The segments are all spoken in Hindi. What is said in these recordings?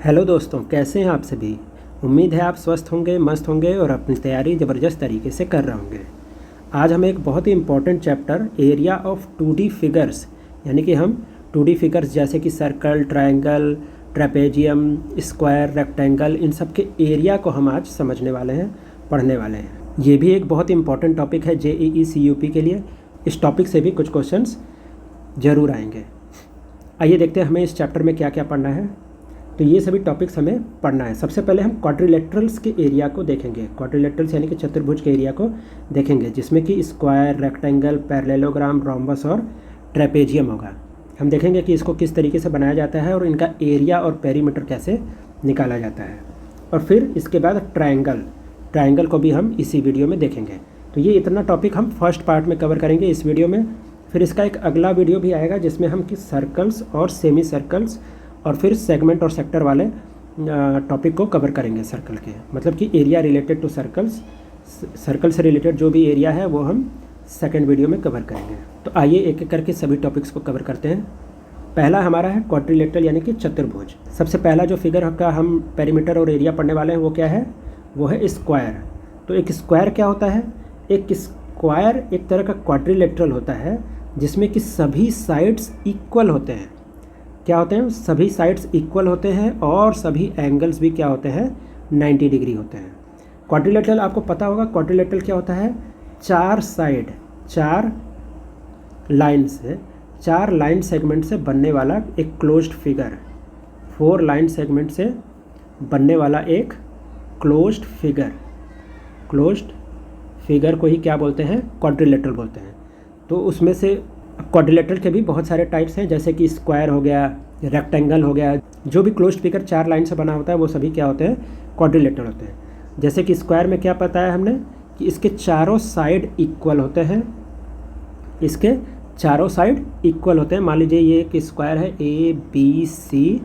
हेलो दोस्तों, कैसे हैं आप सभी। उम्मीद है आप स्वस्थ होंगे, मस्त होंगे और अपनी तैयारी ज़बरदस्त तरीके से कर रहे होंगे। आज हम एक बहुत ही important chapter area of 2D figures यानी कि हम 2D फिगर्स जैसे कि circle, triangle, trapezium, square, rectangle, इन सब के एरिया को हम आज समझने वाले हैं, पढ़ने वाले हैं। ये भी एक बहुत ही इम्पॉर्टेंट टॉपिक है JEE CUP के लिए। इस टॉपिक से भी कुछ क्वेश्चंस ज़रूर आएंगे। आइए देखते हैं हमें इस चैप्टर में क्या क्या पढ़ना है। तो ये सभी टॉपिक्स हमें पढ़ना है। सबसे पहले हम क्वाड्रिलेटरल्स के एरिया को देखेंगे। क्वाड्रिलेटरल्स यानी कि चतुर्भुज के एरिया को देखेंगे, जिसमें कि स्क्वायर, रेक्टेंगल, पैरेललोग्राम, रोम्बस और ट्रेपेजियम होगा। हम देखेंगे कि इसको किस तरीके से बनाया जाता है और इनका एरिया और पेरीमीटर कैसे निकाला जाता है। और फिर इसके बाद ट्रायंगल को भी हम इसी वीडियो में देखेंगे। तो ये इतना टॉपिक हम फर्स्ट पार्ट में कवर करेंगे इस वीडियो में। फिर इसका एक अगला वीडियो भी आएगा जिसमें हम कि सर्कल्स और सेमी सर्कल्स और फिर सेगमेंट और सेक्टर वाले टॉपिक को कवर करेंगे। सर्कल के मतलब कि area related to circles, circle से रिलेटेड जो भी एरिया है वो हम सेकंड वीडियो में कवर करेंगे। तो आइए एक एक करके सभी टॉपिक्स को कवर करते हैं। पहला हमारा है क्वाड्रिलेटरल यानी कि चतुर्भुज। सबसे पहला जो फिगर का हम पेरीमीटर और एरिया पढ़ने वाले हैं वो क्या है, वो है स्क्वायर। तो एक स्क्वायर क्या होता है, एक स्क्वायर एक तरह का क्वाड्रिलेटरल होता है जिसमें कि सभी साइड्स इक्वल होते हैं। क्या होते हैं, सभी साइड्स इक्वल होते हैं और सभी एंगल्स भी क्या होते हैं, 90 डिग्री होते हैं। क्वाड्रिलेटरल आपको पता होगा, क्वाड्रिलेटरल क्या होता है, चार साइड, चार लाइन सेगमेंट से बनने वाला एक क्लोज्ड फिगर, 4 लाइन सेगमेंट से बनने वाला एक क्लोज्ड फिगर को ही क्या बोलते हैं, क्वाड्रिलेटरल बोलते हैं। तो उसमें से क्वाड्रिलेटरल के भी बहुत सारे टाइप्स हैं, जैसे कि स्क्वायर हो गया, रेक्टेंगल हो गया। जो भी क्लोज्ड फिगर 4 लाइन से बना होता है वो सभी क्या होते हैं, क्वाड्रिलेटरल होते हैं। जैसे कि स्क्वायर में क्या पता है हमने कि इसके चारों साइड इक्वल होते हैं, इसके चारों साइड इक्वल होते हैं। मान लीजिए ये एक स्क्वायर है ABCD,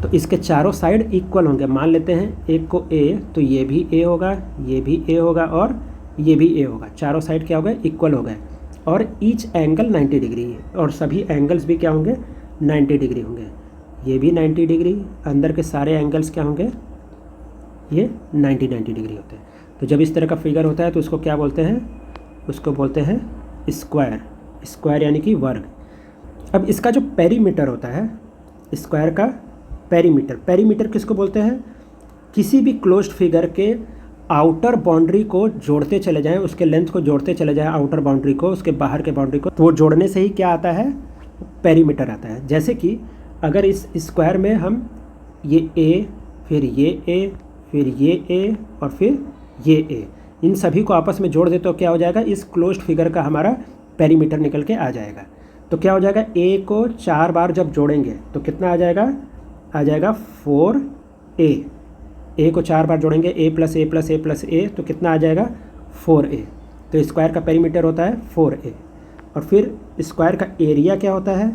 तो इसके चारों साइड इक्वल होंगे। मान लेते हैं एक को A, तो ये भी A होगा, ये भी A होगा और ये भी A होगा। चारों साइड क्या हो गए, इक्वल हो गए। और ईच एंगल 90 डिग्री है और सभी एंगल्स भी क्या होंगे, 90 डिग्री होंगे। ये भी 90 डिग्री, अंदर के सारे एंगल्स क्या होंगे, ये 90 डिग्री होते हैं। तो जब इस तरह का फिगर होता है तो उसको क्या बोलते हैं, उसको बोलते हैं स्क्वायर यानी कि वर्ग। अब इसका जो पेरीमीटर होता है, स्क्वायर का पेरीमीटर किसको बोलते हैं, किसी भी क्लोज्ड फिगर के आउटर बाउंड्री को जोड़ते चले जाएं, उसके लेंथ को जोड़ते चले जाएं, आउटर बाउंड्री को, उसके बाहर के बाउंड्री को, तो वो जोड़ने से ही क्या आता है, पेरीमीटर आता है। जैसे कि अगर इस स्क्वायर में हम ये A, फिर ये A, फिर ये A और फिर ये A, इन सभी को आपस में जोड़ दे तो क्या हो जाएगा, इस क्लोज्ड फिगर का हमारा पेरीमीटर निकल के आ जाएगा। तो क्या हो जाएगा, A को 4 बार जब जोड़ेंगे तो कितना आ जाएगा 4A। A को 4 बार जोड़ेंगे, A + A + A + A, तो कितना आ जाएगा 4A। तो स्क्वायर का पेरीमीटर होता है 4A। और फिर स्क्वायर का एरिया क्या होता है,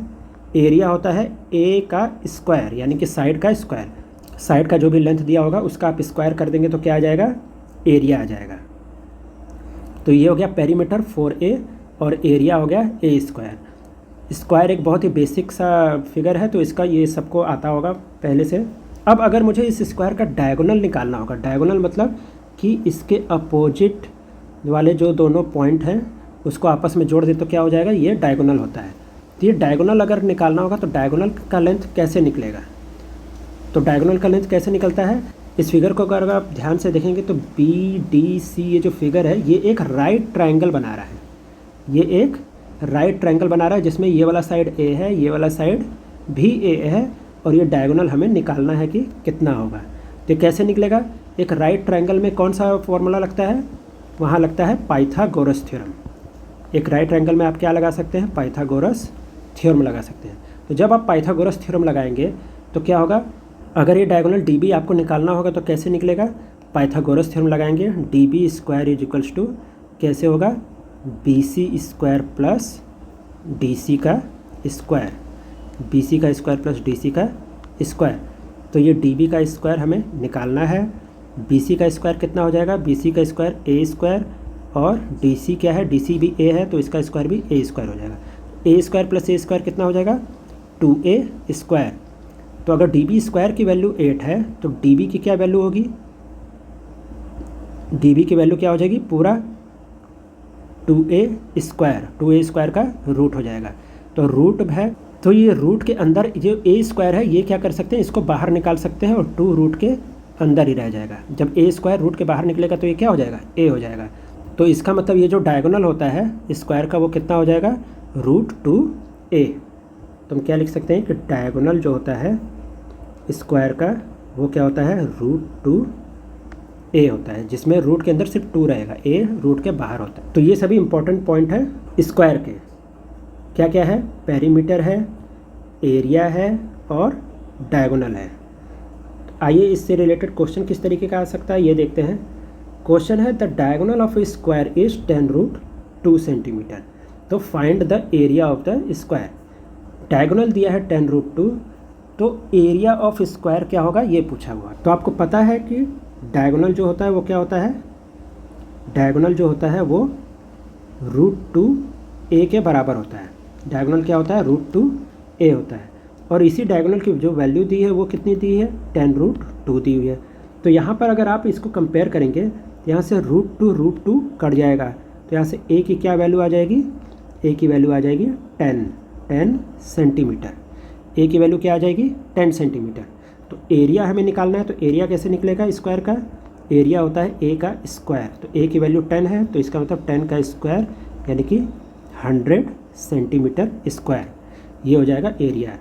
एरिया होता है A का स्क्वायर यानी कि साइड का स्क्वायर। साइड का जो भी लेंथ दिया होगा उसका आप स्क्वायर कर देंगे तो क्या आ जाएगा, एरिया आ जाएगा। तो ये हो गया पेरीमीटर 4A और एरिया हो गया A स्क्वायर। स्क्वायर एक बहुत ही बेसिक सा फिगर है तो इसका ये सबको आता होगा पहले से। अब अगर मुझे इस स्क्वायर का डायगोनल निकालना होगा, डायगोनल मतलब कि इसके अपोजिट वाले जो दोनों पॉइंट हैं उसको आपस में जोड़ दे तो क्या हो जाएगा, ये डायगोनल होता है। तो ये डायगोनल अगर निकालना होगा तो डायगोनल का लेंथ कैसे निकलेगा, तो डायगोनल का लेंथ कैसे निकलता है, इस फिगर को अगर आप ध्यान से देखेंगे तो BDC ये जो फिगर है ये एक राइट ट्रायंगल बना रहा है। ये एक राइट ट्रायंगल बना रहा है जिसमें ये वाला साइड A है, ये वाला साइड भी A है और ये डायगोनल हमें निकालना है कि कितना होगा। तो कैसे निकलेगा, एक राइट ट्रायंगल में कौन सा फॉर्मूला लगता है, वहाँ लगता है पाइथागोरस थ्योरम। एक राइट ट्रायंगल में आप क्या लगा सकते हैं, पाइथागोरस थ्योरम लगा सकते हैं। तो जब आप पाइथागोरस थ्योरम लगाएंगे तो क्या होगा, अगर ये डायगोनल DB आपको निकालना होगा तो कैसे निकलेगा, पाइथागोरस थ्योरम लगाएंगे, DB स्क्वायर इक्वल्स टू कैसे होगा, BC स्क्वायर प्लस DC का स्क्वायर, BC का स्क्वायर प्लस DC का स्क्वायर। तो ये DB का स्क्वायर हमें निकालना है। BC का स्क्वायर कितना हो जाएगा, BC का स्क्वायर A स्क्वायर और DC क्या है, DC भी A है तो इसका स्क्वायर भी A स्क्वायर हो जाएगा। A square plus A square कितना हो जाएगा, 2A स्क्वायर। तो अगर db² की वैल्यू 8 है तो db की क्या वैल्यू होगी, db की वैल्यू क्या हो जाएगी, पूरा 2a² का रूट हो जाएगा। तो रूट है, तो ये रूट के अंदर जो a² है ये क्या कर सकते हैं, इसको बाहर निकाल सकते हैं और 2 रूट के अंदर ही रह जाएगा। जब a² रूट के बाहर निकलेगा तो ये क्या हो जाएगा, a हो जाएगा। तो इसका मतलब ये जो डायगोनल होता है स्क्वायर का वो कितना हो जाएगा, √2a। तो हम क्या लिख सकते हैं कि डायगोनल जो होता है स्क्वायर का वो क्या होता है, √2a होता है, जिसमें रूट के अंदर सिर्फ 2 रहेगा, a रूट के बाहर होता है। तो ये सभी इंपॉर्टेंट पॉइंट है स्क्वायर के। क्या क्या है, पेरीमीटर है, एरिया है और डायगोनल है। आइए इससे रिलेटेड क्वेश्चन किस तरीके का आ सकता है ये देखते हैं। क्वेश्चन है the diagonal of a square is 10√2 centimetre, तो find the area of the square. Diagonal दिया है 10√2, तो एरिया ऑफ स्क्वायर क्या होगा ये पूछा हुआ। तो आपको पता है कि डायगोनल जो होता है वो क्या होता है, डायगोनल जो होता है वो √2a के बराबर होता है। डायगोनल क्या होता है, √2a होता है। और इसी डायगोनल की जो वैल्यू दी है वो कितनी दी है, 10√2 दी हुई है। तो यहाँ पर अगर आप इसको कंपेयर करेंगे, यहाँ से √2 कट जाएगा, तो यहाँ से a की क्या वैल्यू आ जाएगी, a की वैल्यू आ जाएगी 10 सेंटीमीटर। a की वैल्यू क्या आ जाएगी, 10 सेंटीमीटर। तो एरिया हमें निकालना है, तो एरिया कैसे निकलेगा स्क्वायर का, एरिया होता है a का स्क्वायर। तो a की वैल्यू 10 है, तो इसका मतलब 10 का स्क्वायर यानी कि 100 सेंटीमीटर स्क्वायर, ये हो जाएगा एरिया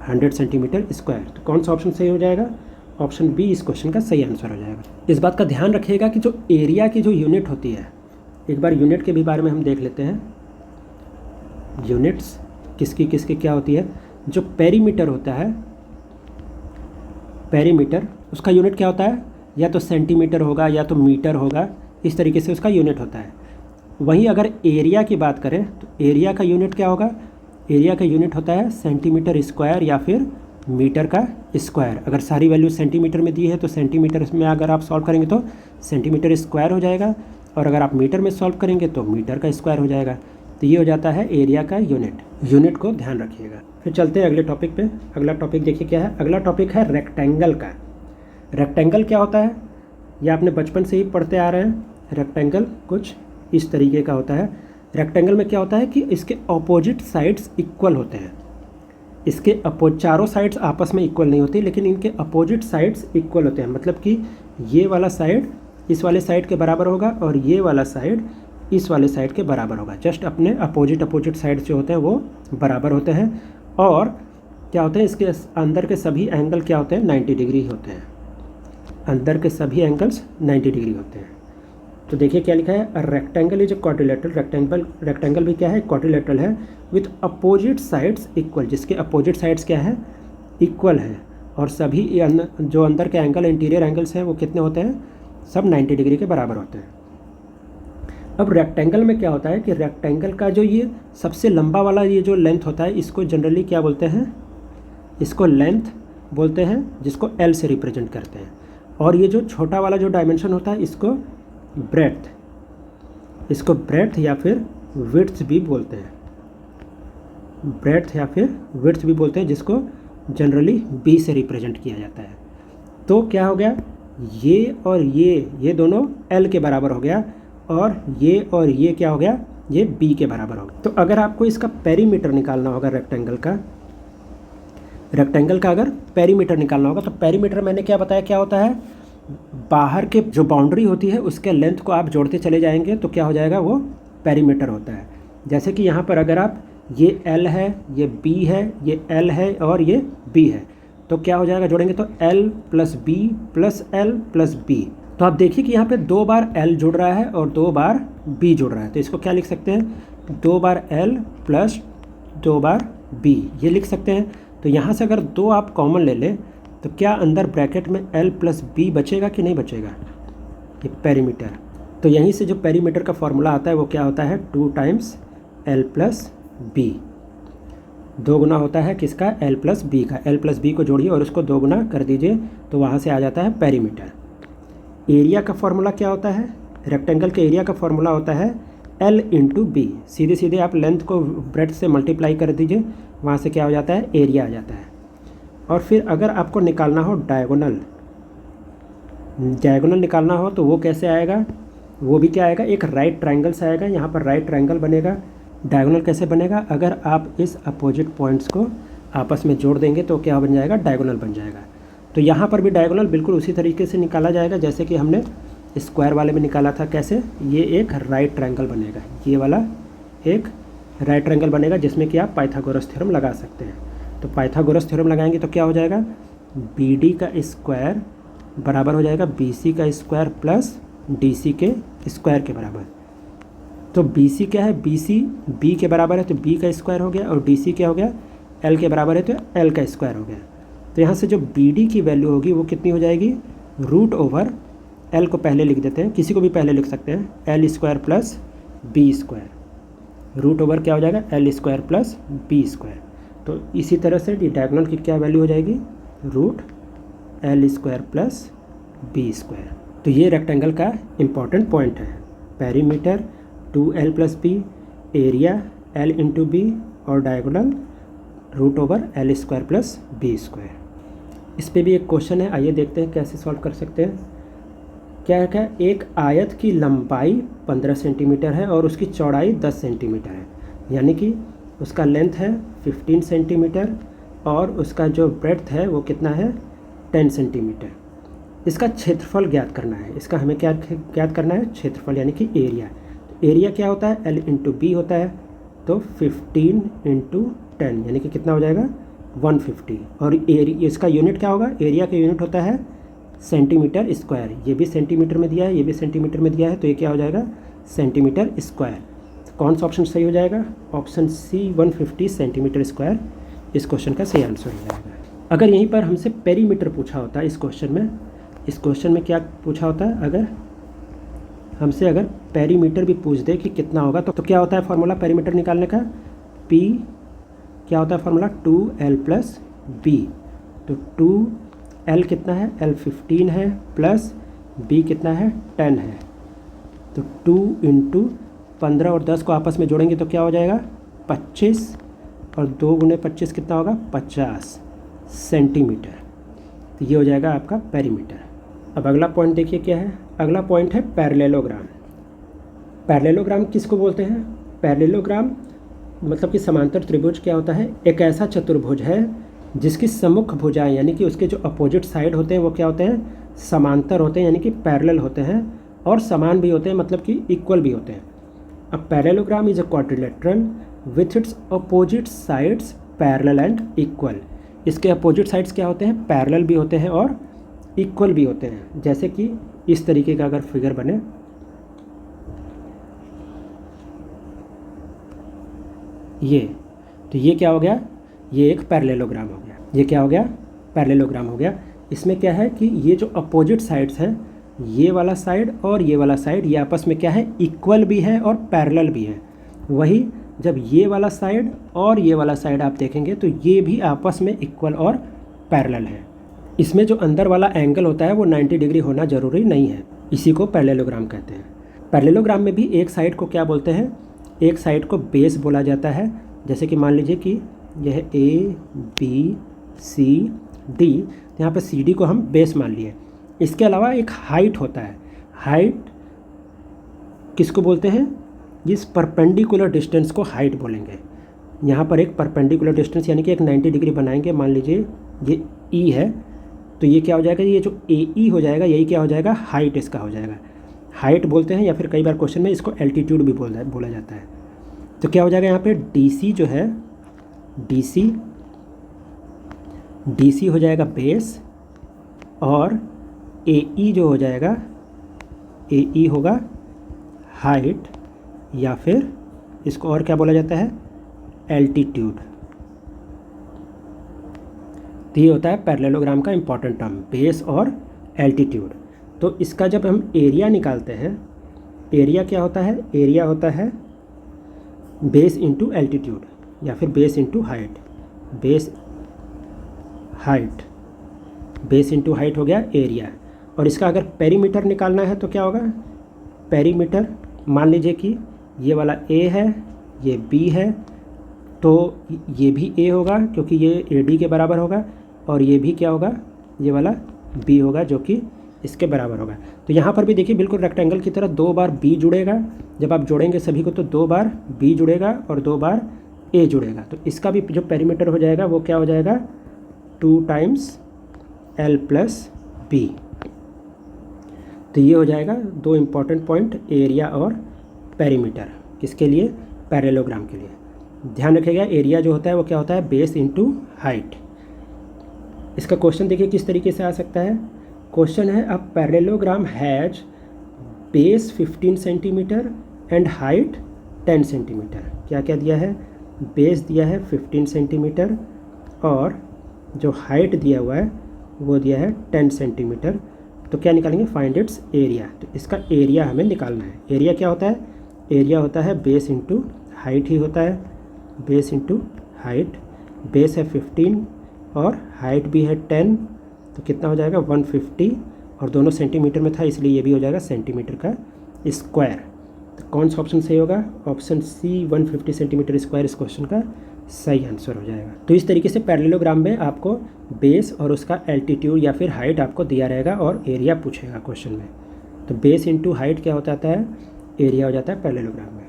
100 सेंटीमीटर स्क्वायर। तो कौन सा ऑप्शन सही हो जाएगा, ऑप्शन बी इस क्वेश्चन का सही आंसर हो जाएगा। इस बात का ध्यान रखिएगा कि जो एरिया की जो यूनिट होती है, एक बार यूनिट के भी बारे में हम देख लेते हैं। यूनिट्स किसकी किसकी क्या होती है, जो पेरीमीटर होता है, पेरीमीटर उसका यूनिट क्या होता है, या तो सेंटीमीटर होगा या तो मीटर होगा, इस तरीके से उसका यूनिट होता है। वहीं अगर एरिया की बात करें तो एरिया का यूनिट क्या होगा, एरिया का यूनिट होता है सेंटीमीटर स्क्वायर या फिर मीटर का स्क्वायर। अगर सारी वैल्यू सेंटीमीटर में दी है तो सेंटीमीटर में अगर आप सॉल्व करेंगे तो सेंटीमीटर स्क्वायर हो जाएगा, और अगर आप मीटर में सॉल्व करेंगे तो मीटर का स्क्वायर हो जाएगा। तो ये हो जाता है एरिया का यूनिट। यूनिट को ध्यान रखिएगा। फिर चलते हैं अगले टॉपिक पे। अगला टॉपिक देखिए क्या है, अगला टॉपिक है रेक्टेंगल का। रेक्टेंगल क्या होता है, ये आपने बचपन से ही पढ़ते आ रहे हैं। रेक्टेंगल कुछ इस तरीके का होता है। रेक्टेंगल में क्या होता है कि इसके अपोजिट साइड्स इक्वल होते हैं। इसके चारों साइड्स आपस में इक्वल नहीं होती, लेकिन इनके अपोजिट साइड्स इक्वल होते हैं। मतलब कि ये वाला साइड इस वाले साइड के बराबर होगा और ये वाला साइड इस वाले साइड के बराबर होगा। जस्ट अपने अपोजिट साइड्स जो होते हैं वो बराबर होते हैं। और क्या होते हैं, इसके अंदर के सभी एंगल क्या होते हैं, 90 डिग्री होते हैं। अंदर के सभी एंगल्स 90 डिग्री होते हैं। तो देखिए क्या लिखा है, rectangle is a quadrilateral. Rectangle भी क्या है, क्वाड्रिलेटरल है, विथ अपोजिट साइड्स इक्वल, जिसके अपोजिट साइड्स क्या है, इक्वल है। और सभी जो अंदर के एंगल, इंटीरियर एंगल्स हैं वो कितने होते हैं, सब 90 डिग्री के बराबर होते हैं। अब रेक्टेंगल में क्या होता है कि रेक्टेंगल का जो ये सबसे लंबा वाला ये जो लेंथ होता है, इसको जनरली क्या बोलते हैं, इसको लेंथ बोलते हैं, जिसको L से रिप्रेजेंट करते हैं। और ये जो छोटा वाला जो डायमेंशन होता है इसको ब्रेड्थ, इसको ब्रेड्थ या फिर विड्थ भी बोलते हैं। ब्रेड्थ या फिर विड्थ भी बोलते हैं, जिसको जनरली B से रिप्रेजेंट किया जाता है। तो क्या हो गया, ये और ये दोनों L के बराबर हो गया, और ये क्या हो गया, ये B के बराबर हो गया। तो अगर आपको इसका पेरीमीटर निकालना होगा रेक्टेंगल का अगर पेरीमीटर निकालना होगा, तो पेरीमीटर मैंने क्या बताया क्या होता है, बाहर के जो बाउंड्री होती है उसके लेंथ को आप जोड़ते चले जाएंगे तो क्या हो जाएगा, वो पेरीमीटर होता है। जैसे कि यहाँ पर अगर आप ये L है, ये B है, ये L है और ये B है, तो क्या हो जाएगा, जोड़ेंगे तो L + B + L + B। तो आप देखिए कि यहाँ पे 2 बार L जुड़ रहा है और 2 बार B जुड़ रहा है। तो इसको क्या लिख सकते हैं, 2 बार L + 2 बार B, ये लिख सकते हैं। तो यहाँ से अगर 2 आप कॉमन ले लें तो क्या अंदर ब्रैकेट में L + B बचेगा कि नहीं बचेगा, ये पेरीमीटर। तो यहीं से जो पेरीमीटर का फॉर्मूला आता है वो क्या होता है, 2 टाइम्स L + B। 2 गुना होता है किसका, L + B का। L + B को जोड़िए और उसको 2 गुना कर दीजिए, तो वहाँ से आ जाता है पेरीमीटर। एरिया का फॉर्मूला क्या होता है, रेक्टेंगल के एरिया का फॉर्मूला होता है L × B। सीधे सीधे आप लेंथ को ब्रेड्थ से मल्टीप्लाई कर दीजिए, वहाँ से क्या हो जाता है, एरिया आ जाता है। और फिर अगर आपको निकालना हो डायगोनल निकालना हो तो वो कैसे आएगा, वो भी क्या आएगा, एक राइट ट्रायंगल से आएगा। यहाँ पर राइट ट्रायंगल बनेगा। डायगोनल कैसे बनेगा, अगर आप इस अपोजिट पॉइंट्स को आपस में जोड़ देंगे तो क्या बन जाएगा, डायगोनल बन जाएगा। तो यहाँ पर भी डायगोनल बिल्कुल उसी तरीके से निकाला जाएगा जैसे कि हमने स्क्वायर वाले में निकाला था। कैसे, ये एक राइट ट्रायंगल बनेगा, ये वाला एक राइट ट्रायंगल बनेगा जिसमें कि आप पाइथागोरस थ्योरम लगा सकते हैं। तो पाइथागोरस थ्योरम लगाएंगे तो क्या हो जाएगा, बी का स्क्वायर बराबर हो जाएगा BC का स्क्वायर प्लस DC के स्क्वायर के बराबर। तो BC क्या है, BC B के बराबर है तो B का स्क्वायर हो गया, और DC क्या हो गया, L के बराबर है तो L का स्क्वायर हो गया। तो यहाँ से जो BD की वैल्यू होगी वो कितनी हो जाएगी, रूट ओवर L को पहले लिख देते हैं, किसी को भी पहले लिख सकते हैं, L square plus B square. Root over क्या हो जाएगा, L square plus B square. तो इसी तरह से डायगोनल की क्या वैल्यू हो जाएगी, root L square plus B square. तो ये रेक्टेंगल का इम्पॉर्टेंट पॉइंट है। Perimeter 2L plus B, area L into B, और diagonal root over L square plus B square. इस पे भी एक क्वेश्चन है, आइए देखते हैं कैसे सॉल्व कर सकते हैं। क्या है, क्या एक आयत की लंबाई 15 सेंटीमीटर है और उसकी चौड़ाई 10 सेंटीमीटर है, यानी कि उसका लेंथ है 15 सेंटीमीटर और उसका जो ब्रेड्थ है वो कितना है, 10 सेंटीमीटर। इसका क्षेत्रफल ज्ञात करना है। इसका हमें क्या ज्ञात करना है, क्षेत्रफल यानी कि एरिया। तो एरिया क्या होता है, L इंटू B होता है, तो 15 इंटू 10 यानी कि कितना हो जाएगा, 150। और एरिया इसका यूनिट क्या होगा, एरिया का यूनिट होता है सेंटीमीटर स्क्वायर। ये भी सेंटीमीटर में दिया है, ये भी सेंटीमीटर में दिया है, तो ये क्या हो जाएगा, सेंटीमीटर स्क्वायर। कौन सा ऑप्शन सही हो जाएगा, ऑप्शन C 150 सेंटीमीटर स्क्वायर इस क्वेश्चन का सही आंसर हो जाएगा। अगर यहीं पर हमसे पेरीमीटर पूछा होता है इस क्वेश्चन में क्या पूछा होता है, अगर हमसे अगर पेरीमीटर भी पूछ दे कि कितना होगा, तो क्या होता है फार्मूला पेरीमीटर निकालने का, P क्या होता है फार्मूला, 2L प्लस B। तो 2L कितना है, L 15 है, प्लस B कितना है, 10 है। तो 2 इंटू 15 और 10 को आपस में जोड़ेंगे तो क्या हो जाएगा, 25, और 2 गुणे 25 कितना होगा, 50 सेंटीमीटर। तो ये हो जाएगा आपका पेरीमीटर। अब अगला पॉइंट देखिए क्या है, अगला पॉइंट है पैरेललोग्राम। पैरेललोग्राम किसको बोलते हैं, पैरेललोग्राम मतलब कि समांतर त्रिभुज क्या होता है, एक ऐसा चतुर्भुज है जिसकी सम्मुख भुजाएं यानी कि उसके जो अपोजिट साइड होते हैं वो क्या होते हैं, समांतर होते हैं, यानी कि पैरेलल होते हैं, और समान भी होते हैं, मतलब कि इक्वल भी होते हैं। अब parallelogram is a quadrilateral with its opposite sides parallel and equal. इसके अपोजिट साइड्स क्या होते हैं, पैरेलल भी होते हैं और इक्वल भी होते हैं। जैसे कि इस तरीके का अगर फिगर बने, ये, तो ये क्या हो गया, ये एक पैरेललोग्राम हो गया। ये क्या हो गया, पैरेललोग्राम हो गया। इसमें क्या है कि ये जो अपोजिट साइड्स हैं, ये वाला साइड और ये वाला साइड, ये आपस में क्या है, इक्वल भी है और पैरेलल भी है। वही जब ये वाला साइड और ये वाला साइड आप देखेंगे तो ये भी आपस में इक्वल और पैरेलल है। इसमें जो अंदर वाला एंगल होता है वो 90 डिग्री होना ज़रूरी नहीं है, इसी को पैरेललोग्राम कहते हैं। पैरेललोग्राम में भी एक साइड को क्या बोलते हैं, एक साइड को बेस बोला जाता है। जैसे कि मान लीजिए कि यह A B C D, यहाँ पर CD को हम बेस मान लिए। इसके अलावा एक हाइट होता है। हाइट किसको बोलते हैं, इस परपेंडिकुलर डिस्टेंस को हाइट बोलेंगे। यहाँ पर एक परपेंडिकुलर डिस्टेंस यानी कि एक 90 डिग्री बनाएंगे। मान लीजिए ये E है, तो ये क्या हो जाएगा, ये जो AE हो जाएगा यही क्या हो जाएगा, हाइट इसका हो जाएगा। हाइट बोलते हैं, या फिर कई बार क्वेश्चन में इसको एल्टीट्यूड भी बोला जाता है। तो क्या हो जाएगा यहाँ पे DC जो है, DC हो जाएगा बेस, और AE जो हो जाएगा, AE होगा हाइट, या फिर इसको और क्या बोला जाता है, एल्टीट्यूड। तो ये होता है पैरेललोग्राम का इंपॉर्टेंट टर्म, बेस और एल्टीट्यूड। तो इसका जब हम एरिया निकालते हैं, एरिया क्या होता है, एरिया होता है बेस इंटू एल्टीट्यूड, या फिर base into height. Base into height हो गया एरिया। और इसका अगर पेरीमीटर निकालना है तो क्या होगा, पेरीमीटर मान लीजिए कि ये वाला A है, ये B है, तो ये भी A होगा क्योंकि ये AD के बराबर होगा। और ये भी क्या होगा, ये वाला b होगा जो कि इसके बराबर होगा। तो यहाँ पर भी देखिए बिल्कुल रेक्टेंगल की तरह 2 बार b जुड़ेगा, जब आप जोड़ेंगे सभी को तो 2 बार b जुड़ेगा और 2 बार a जुड़ेगा। तो इसका भी जो पेरीमीटर हो जाएगा वो क्या हो जाएगा, 2 टाइम्स l प्लस b। तो ये हो जाएगा 2 इम्पॉर्टेंट पॉइंट, एरिया और पेरीमीटर, किसके लिए, पैरेललोग्राम के लिए। ध्यान रखिएगा एरिया जो होता है वो क्या होता है, बेस इंटू हाइट। इसका क्वेश्चन देखिए किस तरीके से आ सकता है। क्वेश्चन है a parallelogram has base 15 centimetre and height 10 centimetre. क्या क्या दिया है, बेस दिया है 15 सेंटीमीटर और जो हाइट दिया हुआ है वो दिया है 10 सेंटीमीटर। तो क्या निकालेंगे, फाइंड इट्स एरिया। तो इसका एरिया हमें निकालना है। एरिया क्या होता है, एरिया होता है बेस इंटू हाइट ही होता है, बेस इंटू हाइट। बेस है 15 और हाइट भी है 10, तो कितना हो जाएगा 150, और दोनों सेंटीमीटर में था इसलिए ये भी हो जाएगा सेंटीमीटर का स्क्वायर। तो कौन सा ऑप्शन सही होगा, ऑप्शन सी 150 सेंटीमीटर स्क्वायर इस क्वेश्चन का सही आंसर हो जाएगा। तो इस तरीके से पैरेललोग्राम में आपको बेस और उसका एल्टीट्यूड या फिर हाइट आपको दिया रहेगा और एरिया पूछेगा क्वेश्चन में। तो बेस इंटू हाइट क्या हो जाता है, एरिया हो जाता है पैरेललोग्राम में।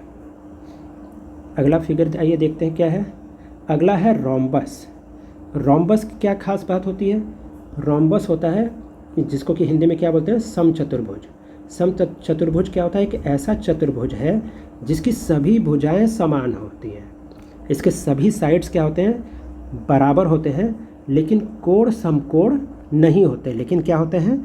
अगला फिगर आइए देखते हैं क्या है। अगला है रोम्बस। रोम्बस की क्या खास बात होती है, रोम्बस होता है जिसको कि हिंदी में क्या बोलते हैं, समचतुर्भुज। समचतुर्भुज क्या होता है, एक ऐसा चतुर्भुज है जिसकी सभी भुजाएं समान होती हैं। इसके सभी साइड्स क्या होते हैं, बराबर होते हैं, लेकिन कोण समकोण नहीं होते, लेकिन क्या होते हैं,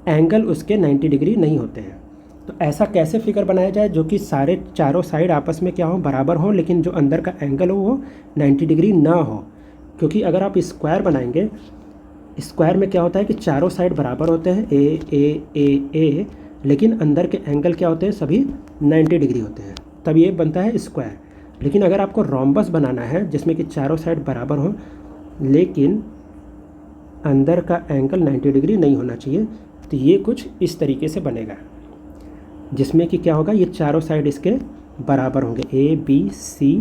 एंगल उसके 90 डिग्री नहीं होते हैं। तो ऐसा कैसे फिगर बनाया जाए जो कि सारे चारों साइड आपस में क्या हो, बराबर हो, लेकिन जो अंदर का एंगल हो वो 90 डिग्री ना हो। क्योंकि अगर आप स्क्वायर बनाएंगे, स्क्वायर में क्या होता है कि चारों साइड बराबर होते हैं, ए ए ए ए, लेकिन अंदर के एंगल क्या होते हैं, सभी 90 डिग्री होते हैं, तब ये बनता है स्क्वायर। लेकिन अगर आपको रोम्बस बनाना है जिसमें कि चारों साइड बराबर हो लेकिन अंदर का एंगल 90 डिग्री नहीं होना चाहिए, तो ये कुछ इस तरीके से बनेगा जिसमें कि क्या होगा, ये चारों साइड इसके बराबर होंगे, ए बी सी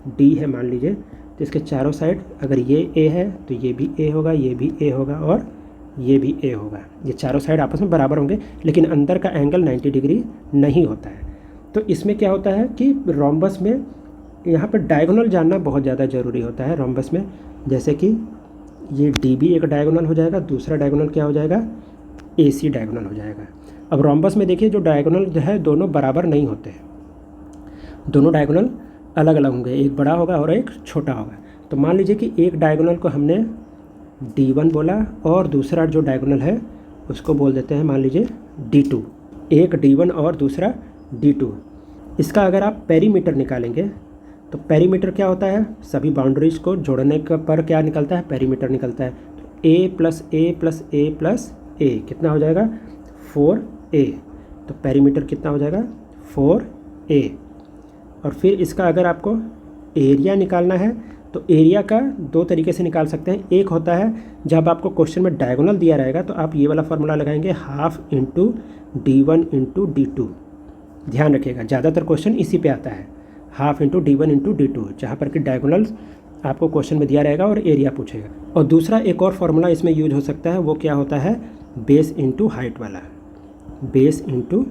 डी है मान लीजिए, तो इसके चारों साइड अगर ये ए है तो ये भी ए होगा, ये भी ए होगा और ये भी ए होगा। ये चारों साइड आपस में बराबर होंगे लेकिन अंदर का एंगल 90 डिग्री नहीं होता है। तो इसमें क्या होता है कि रोम्बस में यहाँ पर डायगोनल जानना बहुत ज़्यादा ज़रूरी होता है रोम्बस में। जैसे कि ये डी भी एक डायगोनल हो जाएगा, दूसरा डायगोनल क्या हो जाएगा, ए सी डायगोनल हो जाएगा। अब रोम्बस में देखिए जो डायगोनल जो है दोनों बराबर नहीं होते हैं, दोनों डायगोनल अलग अलग होंगे, एक बड़ा होगा और एक छोटा होगा। तो मान लीजिए कि एक डायगोनल को हमने D1 बोला और दूसरा जो डायगोनल है उसको बोल देते हैं मान लीजिए D2। एक D1 और दूसरा D2। इसका अगर आप पेरीमीटर निकालेंगे तो पेरीमीटर क्या होता है, सभी बाउंड्रीज को जोड़ने पर क्या निकलता है, पेरीमीटर निकलता है। तो A plus A plus A plus A कितना हो जाएगा, 4A। तो पेरीमीटर कितना हो जाएगा, 4A। और फिर इसका अगर आपको एरिया निकालना है तो एरिया का 2 तरीके से निकाल सकते हैं। एक होता है जब आपको क्वेश्चन में डायगोनल दिया रहेगा तो आप ये वाला फार्मूला लगाएंगे, half into D1 into D2। ध्यान रखिएगा ज़्यादातर क्वेश्चन इसी पे आता है, half into D1 into D2, जहाँ पर कि डायगोनल्स आपको क्वेश्चन में दिया रहेगा और एरिया पूछेगा। और दूसरा एक और फार्मूला इसमें यूज हो सकता है, वो क्या होता है, बेस इंटू हाइट वाला, बेस इंटू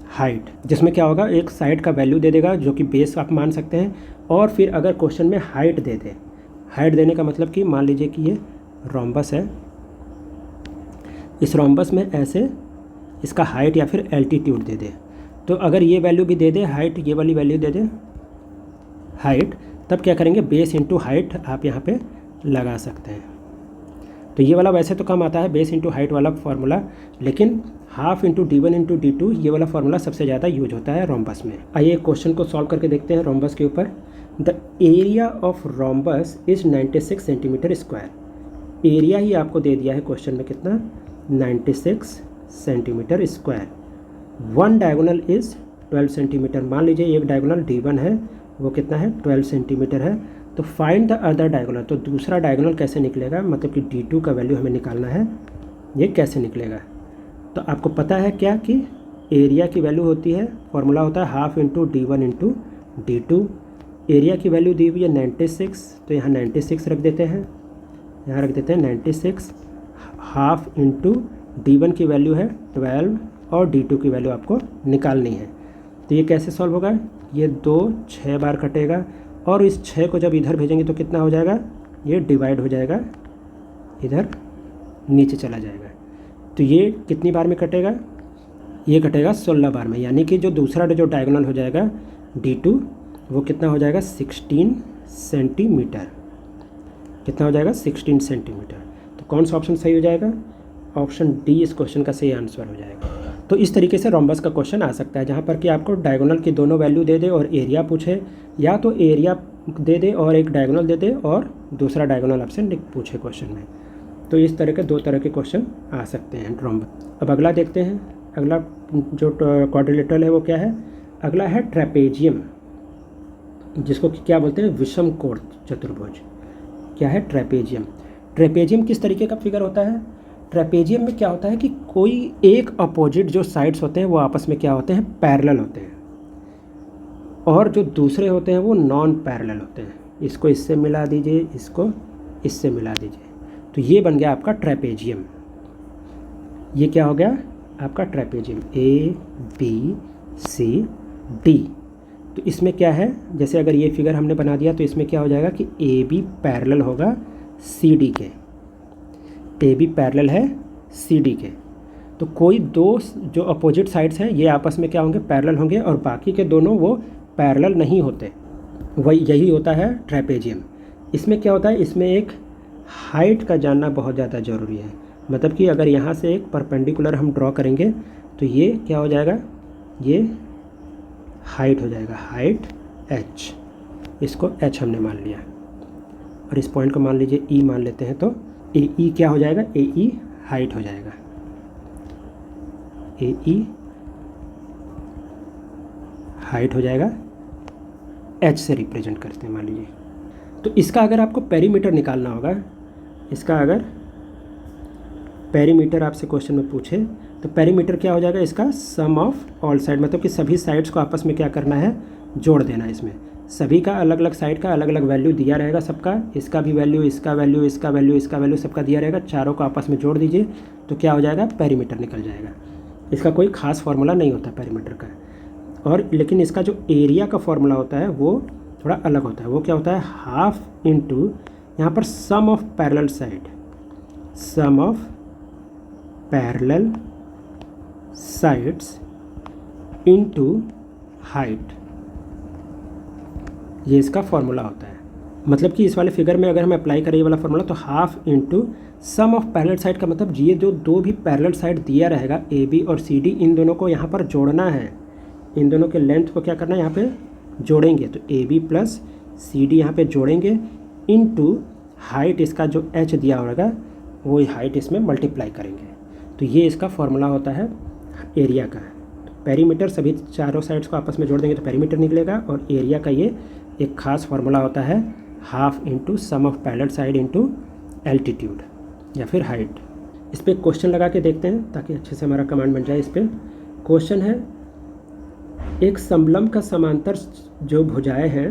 हाइट, जिसमें क्या होगा, एक साइड का वैल्यू दे देगा जो कि बेस आप मान सकते हैं, और फिर अगर क्वेश्चन में हाइट दे दे, हाइट देने का मतलब कि मान लीजिए कि ये रोम्बस है, इस रोम्बस में ऐसे इसका हाइट या फिर एल्टीट्यूड दे दे, तो अगर ये वैल्यू भी दे दे हाइट, ये वाली वैल्यू दे दे हाइट, तब क्या करेंगे, बेस इंटू हाइट आप यहाँ पे लगा सकते हैं। तो ये वाला वैसे तो कम आता है बेस इंटू हाइट वाला फार्मूला, लेकिन half into D1 into D2 ये वाला फार्मूला सबसे ज़्यादा यूज होता है रोम्बस में। आइए क्वेश्चन को सॉल्व करके देखते हैं रोम्बस के ऊपर। The area of rhombus is 96 centimetre square. Area ही आपको दे दिया है क्वेश्चन में कितना, 96 centimetre square. One diagonal is 12 centimetre. मान लीजिए एक डायगोनल D1 है, वो कितना है, 12 सेंटीमीटर है। तो फाइंड द अदर डायगोनल, तो दूसरा डायगोनल कैसे निकलेगा, मतलब कि D2 का वैल्यू हमें निकालना है, ये कैसे निकलेगा। तो आपको पता है क्या कि एरिया की वैल्यू होती है, फार्मूला होता है half into D1 into D2। Area की वैल्यू दी हुई है 96, तो यहाँ 96 रख देते हैं, यहाँ रख देते हैं 96 हाफ इंटू D1 की वैल्यू है 12 और D2 की वैल्यू आपको निकालनी है। तो ये कैसे सॉल्व होगा, ये 2 6 बार कटेगा और इस 6 को जब इधर भेजेंगे तो कितना हो जाएगा, ये डिवाइड हो जाएगा, इधर नीचे चला जाएगा। तो ये कितनी बार में कटेगा, ये कटेगा 16 बार में, यानी कि जो दूसरा जो डायगोनल हो जाएगा D2 वो कितना हो जाएगा 16 सेंटीमीटर। कितना हो जाएगा 16 सेंटीमीटर। तो कौन सा ऑप्शन सही हो जाएगा, ऑप्शन डी इस क्वेश्चन का सही आंसर हो जाएगा। तो इस तरीके से रोम्बस का क्वेश्चन आ सकता है, जहाँ पर कि आपको डायगोनल की दोनों वैल्यू दे दे और एरिया पूछे, या तो एरिया दे दे और एक डायगोनल दे दे और दूसरा डायगोनल आपसे पूछे क्वेश्चन में। तो इस तरह के 2 तरह के क्वेश्चन आ सकते हैं रोम्बस। अब अगला देखते हैं, अगला जो क्वाड्रिलेटरल है वो क्या है, अगला है ट्रेपेजियम, जिसको क्या बोलते हैं विषम कोण चतुर्भुज। क्या है ट्रेपेजियम। ट्रेपेजियम किस तरीके का फिगर होता है, ट्रेपेजियम में क्या होता है कि कोई एक अपोजिट जो साइड्स होते हैं वो आपस में क्या होते हैं पैरेलल होते हैं, और जो दूसरे होते हैं वो नॉन पैरेलल होते हैं। इसको इससे मिला दीजिए, इसको इससे मिला दीजिए, तो ये बन गया आपका ट्रेपेजियम। ये क्या हो गया आपका trapezium, A B C D। तो इसमें क्या है, जैसे अगर ये फिगर हमने बना दिया तो इसमें क्या हो जाएगा कि AB पैरेलल होगा CD के, AB पैरेलल है CD के। तो कोई 2 जो अपोजिट साइड्स हैं ये आपस में क्या होंगे पैरेलल होंगे, और बाकी के दोनों वो पैरेलल नहीं होते, वही यही होता है ट्रेपेजियम। इसमें क्या होता है, इसमें एक हाइट का जानना बहुत ज़्यादा ज़रूरी है। मतलब कि अगर यहाँ से एक परपेंडिकुलर हम ड्रॉ करेंगे तो ये क्या हो जाएगा, ये हाइट हो जाएगा, हाइट h, इसको h हमने मान लिया, और इस पॉइंट को मान लीजिए E मान लेते हैं, तो AE क्या हो जाएगा, AE हाइट हो जाएगा, AE हाइट हो जाएगा, h से रिप्रेजेंट करते हैं मान लीजिए। तो इसका अगर आपको पेरीमीटर निकालना होगा, इसका अगर पेरीमीटर आपसे क्वेश्चन में पूछे तो पेरीमीटर क्या हो जाएगा, इसका सम ऑफ ऑल साइड, मतलब कि सभी साइड्स को आपस में क्या करना है जोड़ देना है। इसमें सभी का अलग अलग साइड का अलग अलग वैल्यू दिया रहेगा सबका, इसका भी वैल्यू, इसका वैल्यू, इसका वैल्यू, इसका वैल्यू सबका दिया रहेगा, चारों को आपस में जोड़ दीजिए तो क्या हो जाएगा पेरीमीटर निकल जाएगा। इसका कोई खास फार्मूला नहीं होता पेरीमीटर का, और लेकिन इसका जो एरिया का फार्मूला होता है वो थोड़ा अलग होता है। वो क्या होता है, हाफ इंटू यहाँ पर sum of parallel side, sum of parallel sides into height, ये इसका फार्मूला होता है। मतलब कि इस वाले फिगर में अगर हम अप्लाई करें ये वाला फार्मूला, तो half into sum of parallel side का मतलब ये जो 2 भी पैरेलल साइड दिया रहेगा AB और CD, इन दोनों को यहाँ पर जोड़ना है, इन दोनों के लेंथ को क्या करना है यहाँ पे जोड़ेंगे, तो AB प्लस CD यहाँ पे जोड़ेंगे, इनटू हाइट, इसका जो h दिया होगा वो हाइट इसमें मल्टीप्लाई करेंगे। तो ये इसका फार्मूला होता है एरिया का। तो पेरीमीटर सभी चारों साइड्स को आपस में जोड़ देंगे तो पेरीमीटर निकलेगा, और एरिया का ये एक खास फार्मूला होता है half into sum of parallel side into altitude या फिर हाइट। इस पर क्वेश्चन लगा के देखते हैं ताकि अच्छे से हमारा कमांड बन जाए। इस पर क्वेश्चन है, एक समलंब का समांतर जो भुजाएं हैं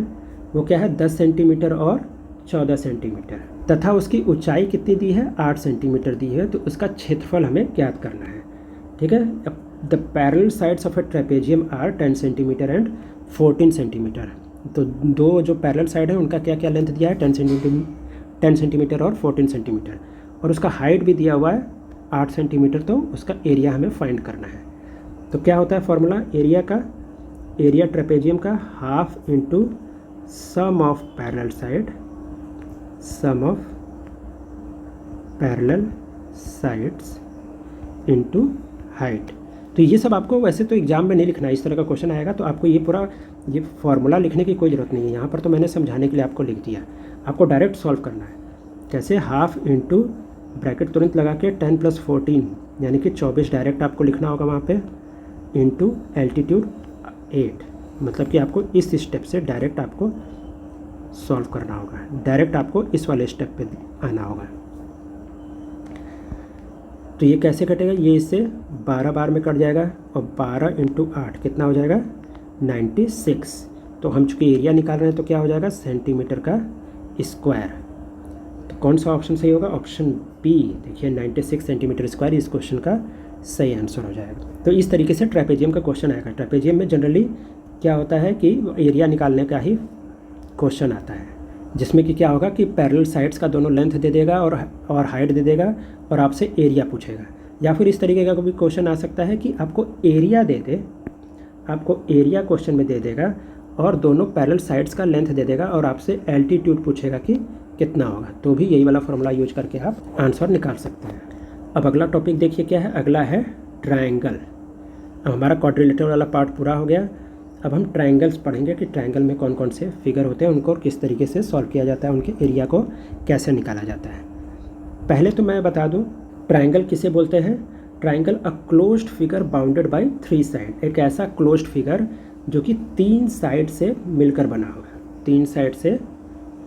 वो क्या है 10 सेंटीमीटर और 14 सेंटीमीटर, तथा उसकी ऊंचाई कितनी दी है 8 सेंटीमीटर दी है, तो उसका क्षेत्रफल हमें ज्ञात करना है। ठीक है, the parallel sides of a trapezium are 10 centimetre and 14 centimetre. तो 2 जो पैरेलल साइड है उनका क्या क्या लेंथ दिया है 10 सेंटीमीटर और 14 सेंटीमीटर, और उसका हाइट भी दिया हुआ है 8 सेंटीमीटर, तो उसका एरिया हमें फाइंड करना है। तो क्या होता है फार्मूला एरिया का, एरिया ट्रेपेजियम का half into sum of parallel side, sum of parallel sides into height. तो ये सब आपको वैसे तो एग्जाम में नहीं लिखना है, इस तरह का क्वेश्चन आएगा तो आपको ये पूरा ये फार्मूला लिखने की कोई ज़रूरत नहीं है, यहाँ पर तो मैंने समझाने के लिए आपको लिख दिया, आपको डायरेक्ट सॉल्व करना है। कैसे, हाफ इंटू ब्रैकेट तुरंत लगा के 10 + 14 यानी कि 24 डायरेक्ट आपको लिखना होगा वहाँ पे, इंटू एल्टीट्यूड 8, मतलब कि आपको इस स्टेप से डायरेक्ट आपको सॉल्व करना होगा, डायरेक्ट आपको इस वाले स्टेप पे आना होगा। तो ये कैसे कटेगा, ये इससे 12 बार में कट जाएगा, और 12 × 8 कितना हो जाएगा 96। तो हम चूँकि एरिया निकाल रहे हैं तो क्या हो जाएगा सेंटीमीटर का स्क्वायर। तो कौन सा ऑप्शन सही होगा? Option B. देखिए 96 सेंटीमीटर स्क्वायर इस क्वेश्चन का सही आंसर हो जाएगा। तो इस तरीके से ट्रेपेजियम का क्वेश्चन आएगा। ट्रेपेजियम में जनरली क्या होता है कि एरिया निकालने का ही क्वेश्चन आता है, जिसमें कि क्या होगा कि पैरेलल साइड्स का दोनों लेंथ दे देगा और हाइट दे देगा और आपसे एरिया पूछेगा। या फिर इस तरीके का भी क्वेश्चन आ सकता है कि आपको एरिया दे दे, आपको एरिया क्वेश्चन में दे देगा और दोनों पैरेलल साइड्स का लेंथ दे देगा और आपसे एल्टीट्यूड पूछेगा कि कितना होगा, तो भी यही वाला फॉर्मूला यूज करके आप आंसर निकाल सकते हैं। अब अगला टॉपिक देखिए क्या है। अगला है ट्रायंगल। अब हमारा क्वाड्रिलेटरल वाला पार्ट पूरा हो गया। अब हम ट्रायंगल्स पढ़ेंगे कि ट्रायंगल में कौन कौन से फिगर होते हैं, उनको किस तरीके से सॉल्व किया जाता है, उनके एरिया को कैसे निकाला जाता है। पहले तो मैं बता दूं ट्रायंगल किसे बोलते हैं। Triangle a closed figure bounded by 3 side, एक ऐसा क्लोज्ड फिगर जो कि 3 साइड से मिलकर बना होगा। 3 साइड से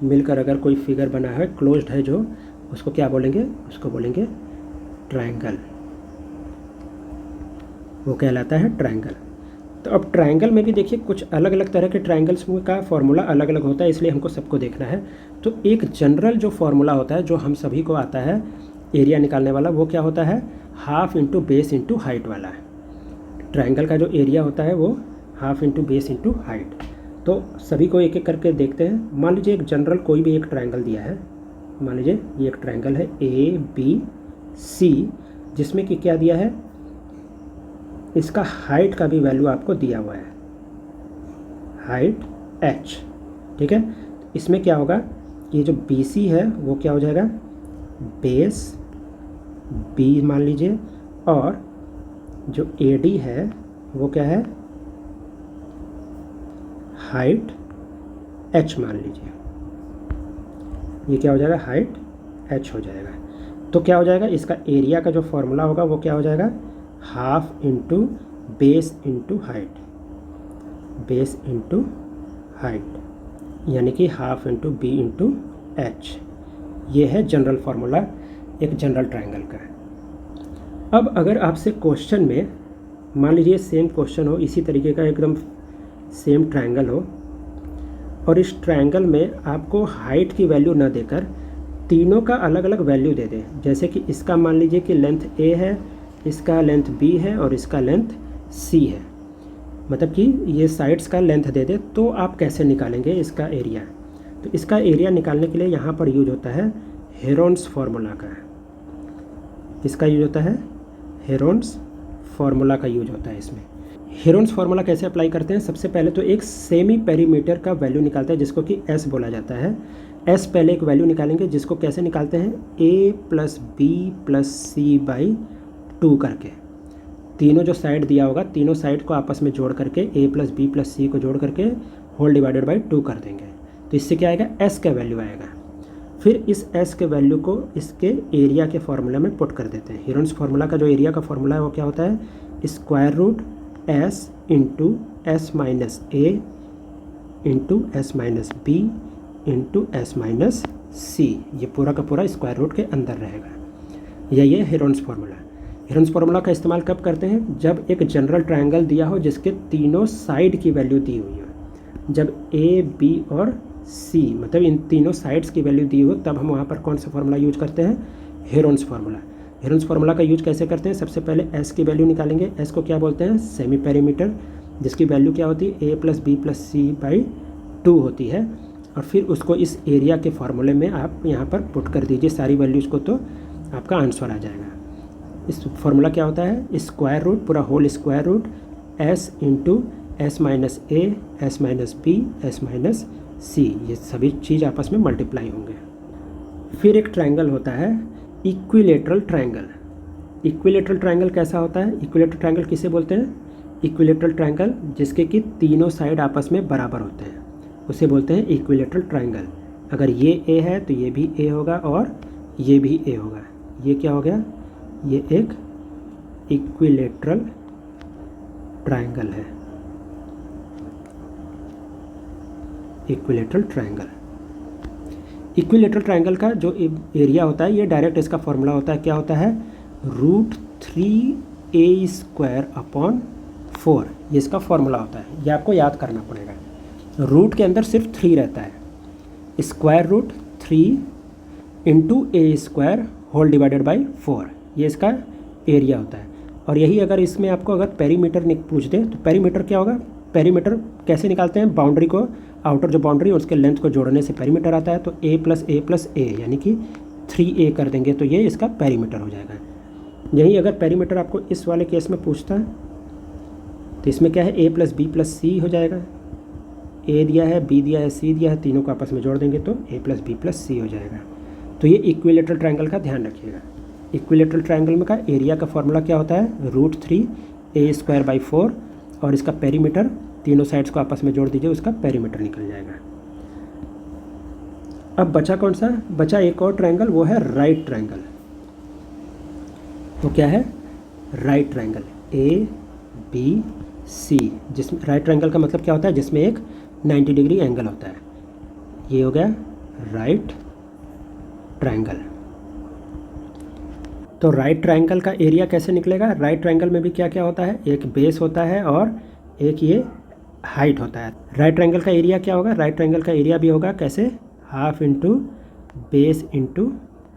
मिलकर अगर कोई फिगर बना है, क्लोज्ड है जो, उसको क्या बोलेंगे? उसको बोलेंगे ट्रायंगल। वो कहलाता है ट्रायंगल। तो अब ट्रायंगल में भी देखिए कुछ अलग अलग तरह के ट्रायंगल्स का फॉर्मूला अलग अलग होता है, इसलिए हमको सबको देखना है। तो एक जनरल जो फॉर्मूला होता है जो हम सभी को आता है एरिया निकालने वाला, वो क्या होता है? Half into base into height वाला है। ट्रायंगल का जो एरिया होता है वो half into base into height. तो सभी को एक एक करके देखते हैं। मान लीजिए एक जनरल कोई भी एक ट्रायंगल दिया है। मान लीजिए ये एक ट्रायंगल है ABC, जिसमें कि क्या दिया है? इसका हाइट का भी वैल्यू आपको दिया हुआ है, हाइट h। ठीक है, इसमें क्या होगा? ये जो BC है वो क्या हो जाएगा? बेस B मान लीजिए, और जो AD है वो क्या है? हाइट h मान लीजिए। ये क्या हो जाएगा? हाइट h हो जाएगा। तो क्या हो जाएगा? इसका एरिया का जो फॉर्मूला होगा वो क्या हो जाएगा? Half into base into height, base into height, यानी कि half into B into H. ये है जनरल फार्मूला एक जनरल ट्रायंगल का। अब अगर आपसे क्वेश्चन में मान लीजिए सेम क्वेश्चन हो, इसी तरीके का एकदम सेम ट्रायंगल हो, और इस ट्रायंगल में आपको हाइट की वैल्यू ना देकर तीनों का अलग अलग वैल्यू दे दें। जैसे कि इसका मान लीजिए कि लेंथ A है, इसका लेंथ B है और इसका लेंथ C है, मतलब कि ये साइड्स का लेंथ दे दे, तो आप कैसे निकालेंगे इसका एरिया? तो इसका एरिया निकालने के लिए यहाँ पर यूज होता है हेरोन्स फार्मूला का। इसका यूज होता है हेरोन्स फार्मूला का यूज होता है इसमें। हेरोन्स फार्मूला कैसे अप्लाई करते हैं? सबसे पहले तो एक सेमी पेरीमीटर का वैल्यू निकालता है जिसको कि S बोला जाता है। S पहले एक वैल्यू निकालेंगे जिसको कैसे निकालते हैं? A plus B plus C by 2 करके। तीनों जो साइड दिया होगा, तीनों साइड को आपस में जोड़ करके A plus B plus C को जोड़ करके होल डिवाइडेड बाई 2 कर देंगे। तो इससे क्या आएगा? S का वैल्यू आएगा। फिर इस S के वैल्यू को इसके एरिया के फार्मूला में पुट कर देते हैं। हेरोन्स फार्मूला का जो एरिया का फार्मूला है वो क्या होता है? Square root S into S minus A into S minus B into S minus C। ये पूरा का पूरा स्क्वायर रूट के अंदर रहेगा। यही है हेरोन्स फार्मूला। हेरोन्स फार्मूला का इस्तेमाल कब करते हैं? जब एक जनरल ट्रायंगल दिया हो जिसके तीनों साइड की वैल्यू दी हुई हो। जब A, B और C, मतलब इन तीनों साइड्स की वैल्यू दी हो, तब हम वहाँ पर कौन सा फार्मूला यूज करते हैं? Heron's formula. हेरोन्स फार्मूला का यूज कैसे करते हैं? सबसे पहले S की वैल्यू निकालेंगे। S को क्या बोलते हैं? सेमी पेरीमीटर, जिसकी वैल्यू क्या होती है? A plus B plus C by 2 होती है। और फिर उसको इस एरिया के फार्मूले में आप यहाँ पर पुट कर दीजिए सारी वैल्यूज़ को, तो आपका आंसर आ जाएगा। इस फार्मूला क्या होता है? स्क्वायर रूट, पूरा whole square root S into S minus A, S minus B, S minus C, ये सभी चीज़ आपस में मल्टीप्लाई होंगे। फिर एक ट्रायंगल होता है इक्विलेटरल ट्रायंगल। इक्विलेटरल ट्रायंगल कैसा होता है? इक्विलेटरल ट्रायंगल किसे बोलते हैं? इक्विलेटरल ट्रायंगल जिसके कि तीनों साइड आपस में बराबर होते हैं, उसे बोलते हैं इक्विलेटरल ट्रायंगल। अगर ये A है तो ये भी A होगा और ये भी A होगा। ये क्या हो गया? ये एक इक्विलेटरल ट्रायंगल है। इक्विलेटरल ट्रायंगल, इक्विलेटरल ट्रायंगल का जो एरिया होता है, ये डायरेक्ट इसका फॉर्मूला होता है। क्या होता है? रूट 3a स्क्वायर अपॉन 4, ये इसका फॉर्मूला होता है। ये आपको याद करना पड़ेगा। रूट के अंदर सिर्फ 3 रहता है, square root 3 into A square whole divided by 4, ये इसका एरिया होता है। और यही अगर इसमें आपको अगर पेरीमीटर पूछ दे तो पेरीमीटर क्या होगा, पेरीमीटर कैसे निकालते हैं, बाउंड्री को, आउटर जो बाउंड्री है उसके लेंथ को जोड़ने से पेरीमीटर आता है। तो a प्लस ए यानी कि 3a कर देंगे तो ये इसका पेरीमीटर हो जाएगा। यही अगर पेरीमीटर आपको इस वाले केस में पूछता है तो इसमें क्या है, a प्लस बी प्लस सी हो जाएगा। a दिया है, b दिया है, c दिया है, तीनों को आपस में जोड़ देंगे तो a प्लस बी प्लस सी हो जाएगा। तो ये इक्विलेटरल ट्रायंगल का ध्यान रखिएगा। इक्विलेटरल ट्रायंगल में का एरिया का फॉर्मूला क्या होता है, √3a²/4 और इसका पेरीमीटर, तीनों साइड्स को आपस में जोड़ दीजिए, उसका पेरीमीटर निकल जाएगा। अब बचा कौन सा, बचा एक और ट्रायंगल, वो है राइट ट्रायंगल। तो क्या है, राइट ट्रायंगल ABC, जिसमें राइट ट्रायंगल का मतलब क्या होता है, जिसमें एक 90 डिग्री एंगल होता है। ये हो गया राइट ट्रायंगल। तो राइट ट्रायंगल का एरिया कैसे निकलेगा, राइट ट्रायंगल में भी क्या क्या होता है, एक बेस होता है और एक ये हाइट होता है। राइट ट्रायंगल का एरिया क्या होगा, राइट ट्रायंगल का एरिया भी होगा कैसे, half into base into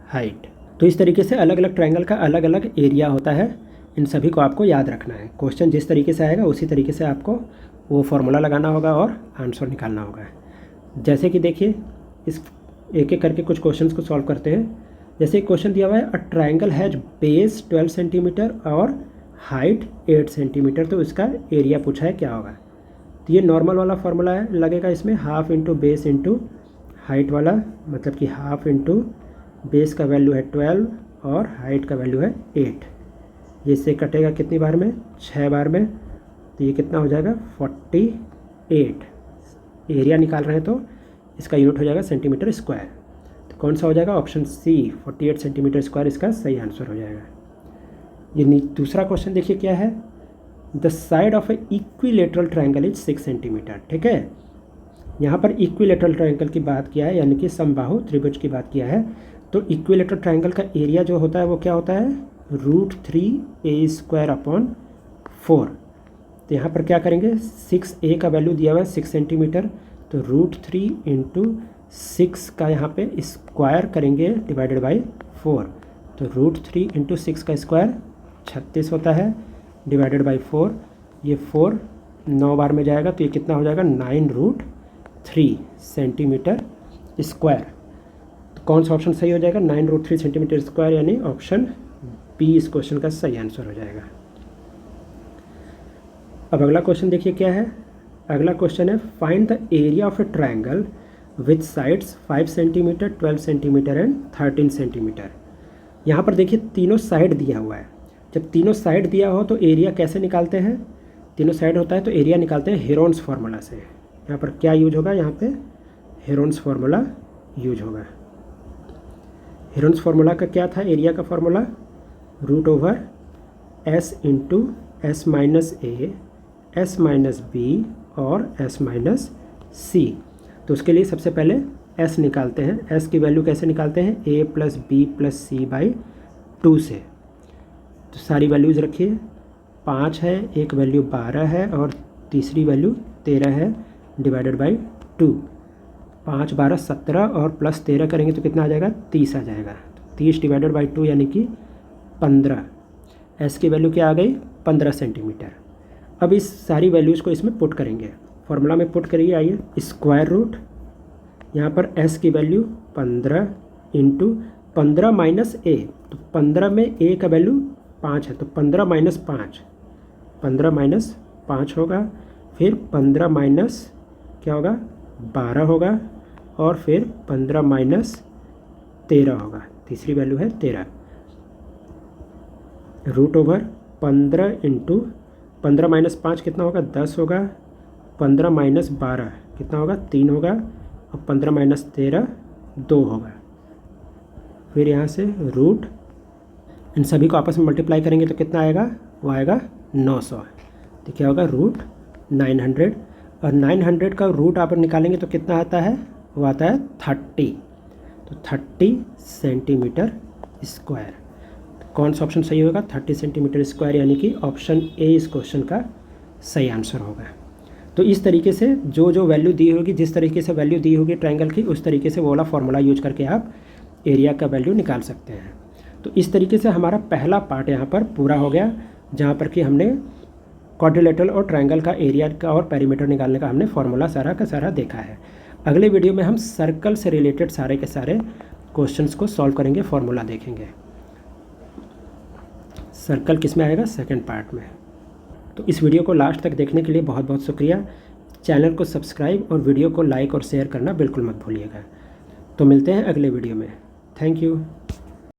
height. तो इस तरीके से अलग अलग ट्रायंगल का अलग अलग एरिया होता है। इन सभी को आपको याद रखना है। क्वेश्चन जिस तरीके से आएगा उसी तरीके से आपको वो फॉर्मूला लगाना होगा और आंसर निकालना होगा। जैसे कि देखिए, इस एक एक करके कुछ क्वेश्चंस को सॉल्व करते हैं। जैसे एक क्वेश्चन दिया हुआ है, a triangle has base 12 centimetre और हाइट 8 सेंटीमीटर, तो इसका एरिया पूछा है क्या होगा। तो ये नॉर्मल वाला फार्मूला है, लगेगा इसमें half into base into height वाला, मतलब कि हाफ इंटू बेस का वैल्यू है 12 और हाइट का वैल्यू है 8। ये इससे कटेगा कितनी बार में, 6 बार में, तो ये कितना हो जाएगा 48। एरिया निकाल रहे हैं तो इसका यूनिट हो जाएगा सेंटीमीटर स्क्वायर। तो कौन सा हो जाएगा, ऑप्शन सी 48 सेंटीमीटर स्क्वायर इसका सही आंसर हो जाएगा। ये दूसरा क्वेश्चन देखिए क्या है, the side of A equilateral triangle is 6 centimetre. ठीक है, यहाँ पर इक्विलेटरल ट्रायंगल की बात किया है, यानी कि समबाहु त्रिभुज की बात किया है। तो इक्विलेटरल ट्रायंगल का एरिया जो होता है वो क्या होता है, √3a²/4। तो यहाँ पर क्या करेंगे, 6a का वैल्यू दिया हुआ है 6 सेंटीमीटर, तो √3 इंटू 6 का यहाँ पे स्क्वायर करेंगे डिवाइडेड बाई 4। तो √3 इंटू 6 का स्क्वायर 36 होता है, डिवाइडेड बाई 4। ये 4 9 बार में जाएगा तो ये कितना हो जाएगा 9√3 सेंटीमीटर स्क्वायर। तो कौन सा ऑप्शन सही हो जाएगा, 9√3 सेंटीमीटर स्क्वायर, यानी ऑप्शन बी इस क्वेश्चन का सही आंसर हो जाएगा। अब अगला क्वेश्चन देखिए क्या है, अगला क्वेश्चन है, find the area of A triangle with sides 5 centimetre, 12 centimetre and 13 centimetre. यहाँ पर देखिए तीनों साइड दिया हुआ है। जब तीनों साइड दिया हो तो एरिया कैसे निकालते हैं, तीनों साइड होता है तो एरिया निकालते हैं हेरोन्स फार्मूला से। यहाँ पर क्या यूज होगा, यहाँ पे हेरोन्स फार्मूला यूज होगा। हेरोन्स फार्मूला का क्या था, एरिया का formula √S into S minus a, S minus b और S माइनस सी। तो उसके लिए सबसे पहले S निकालते हैं। S की वैल्यू कैसे निकालते हैं, a plus B plus C by 2 से। तो सारी वैल्यूज़ रखिए, 5 है, एक वैल्यू 12 है और तीसरी वैल्यू 13 है, डिवाइडेड बाई 2। 5 12 17 और प्लस 13 करेंगे तो कितना आ जाएगा, 30 आ जाएगा। 30 डिवाइडेड बाई 2 यानी कि 15। S की वैल्यू क्या आ गई, 15 सेंटीमीटर। अब इस सारी वैल्यूज़ को इसमें पुट करेंगे, फॉर्मूला में पुट करिए। आइए, स्क्वायर रूट, यहाँ पर S की वैल्यू 15 इंटू 15 माइनस ए, तो 15 में a का वैल्यू 5 है, तो 15 माइनस 5, 15 माइनस 5 होगा। फिर 15 माइनस क्या होगा, 12 होगा, और फिर 15 माइनस 13 होगा, तीसरी वैल्यू है 13। √15 इंटू 15 माइनस 5 कितना होगा, 10 होगा। 15 माइनस 12 कितना होगा, 3 होगा, और 15 माइनस 13 2 होगा। फिर यहाँ से रूट, इन सभी को आपस में मल्टीप्लाई करेंगे तो कितना आएगा, वो आएगा 900। तो क्या होगा, √900, और 900 का रूट आप निकालेंगे तो कितना आता है, वो आता है 30। तो 30 सेंटीमीटर स्क्वायर। कौन सा ऑप्शन सही होगा, 30 सेंटीमीटर स्क्वायर, यानी कि ऑप्शन ए इस क्वेश्चन का सही आंसर होगा। तो इस तरीके से जो जो वैल्यू दी होगी, जिस तरीके से वैल्यू दी होगी ट्रायंगल की, उस तरीके से वो वाला फार्मूला यूज करके आप एरिया का वैल्यू निकाल सकते हैं। तो इस तरीके से हमारा पहला पार्ट यहाँ पर पूरा हो गया, जहाँ पर कि हमने क्वाड्रिलेटरल और ट्रायंगल का एरिया का और पेरीमीटर निकालने का हमने फॉर्मूला सारा का सारा देखा है। अगले वीडियो में हम सर्कल से रिलेटेड सारे के सारे क्वेश्चंस को सॉल्व करेंगे, फॉर्मूला देखेंगे। सर्कल किस में आएगा? सेकंड पार्ट में। तो इस वीडियो को लास्ट तक देखने के लिए बहुत बहुत शुक्रिया। चैनल को सब्सक्राइब और वीडियो को लाइक और शेयर करना बिल्कुल मत भूलिएगा। तो मिलते हैं अगले वीडियो में। Thank you.